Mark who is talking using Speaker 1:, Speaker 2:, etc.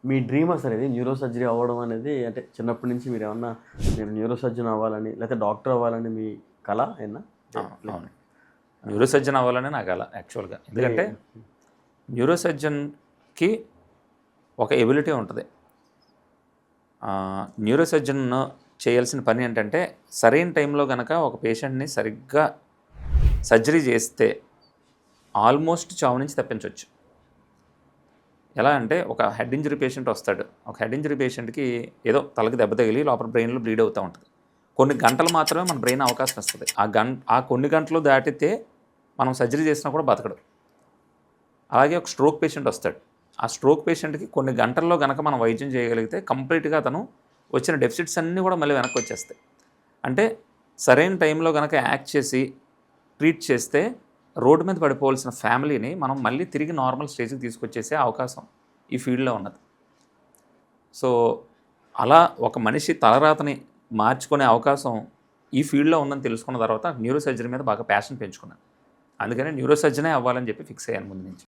Speaker 1: మీ dream అసలు ఇది neuro surgery అవ్వడం అనేది అంటే చిన్నప్పటి నుంచి మీరు ఏమన్నా నేను న్యూరో సర్జన్ అవ్వాలని లేకపోతే డాక్టర్ అవ్వాలని మీ కళ ఏనా?
Speaker 2: అవును, న్యూరో సర్జన్ అవ్వాలని నాకు అలా యాక్చువల్గా. ఎందుకంటే న్యూరో సర్జన్కి ఒక ఎబిలిటీ ఉంటుంది. న్యూరో సర్జన్ చేయాల్సిన పని ఏంటంటే సరైన టైంలో కనుక ఒక పేషెంట్ని సరిగ్గా సర్జరీ చేస్తే ఆల్మోస్ట్ చావు నుంచి తప్పించవచ్చు. ఎలా అంటే ఒక హెడ్ ఇంజరీ పేషెంట్ వస్తాడు. ఒక హెడ్ ఇంజరీ పేషెంట్కి ఏదో తలకి దెబ్బ తగిలి లోపల బ్రెయిన్లో బ్లీడ్ అవుతూ ఉంటుంది. కొన్ని గంటలు మాత్రమే మన బ్రెయిన్ అవకాశం ఇస్తుంది. ఆ కొన్ని గంటలు దాటితే మనం సర్జరీ చేసినా కూడా బతకడు. అలాగే ఒక స్ట్రోక్ పేషెంట్ వస్తాడు. ఆ స్ట్రోక్ పేషెంట్కి కొన్ని గంటల్లో కనుక మనం వైద్యం చేయగలిగితే కంప్లీట్గా అతను వచ్చిన డెఫిసిట్స్ అన్నీ కూడా మళ్ళీ వెనక్కి వచ్చేస్తాయి. అంటే సరైన టైంలో కనుక యాక్ట్ చేసి ట్రీట్ చేస్తే రోడ్డు మీద పడిపోవాల్సిన ఫ్యామిలీని మనం మళ్ళీ తిరిగి నార్మల్ స్టేజ్కి తీసుకొచ్చేసే అవకాశం ఈ ఫీల్డ్లో ఉన్నది. సో అలా ఒక మనిషి తలరాతని మార్చుకునే అవకాశం ఈ ఫీల్డ్లో ఉందని తెలుసుకున్న తర్వాత న్యూరో సర్జరీ మీద బాగా ప్యాషన్ పెంచుకున్నాను. అందుకని న్యూరో సర్జనే అవ్వాలని చెప్పి ఫిక్స్ అయ్యాను ముందు నుంచి.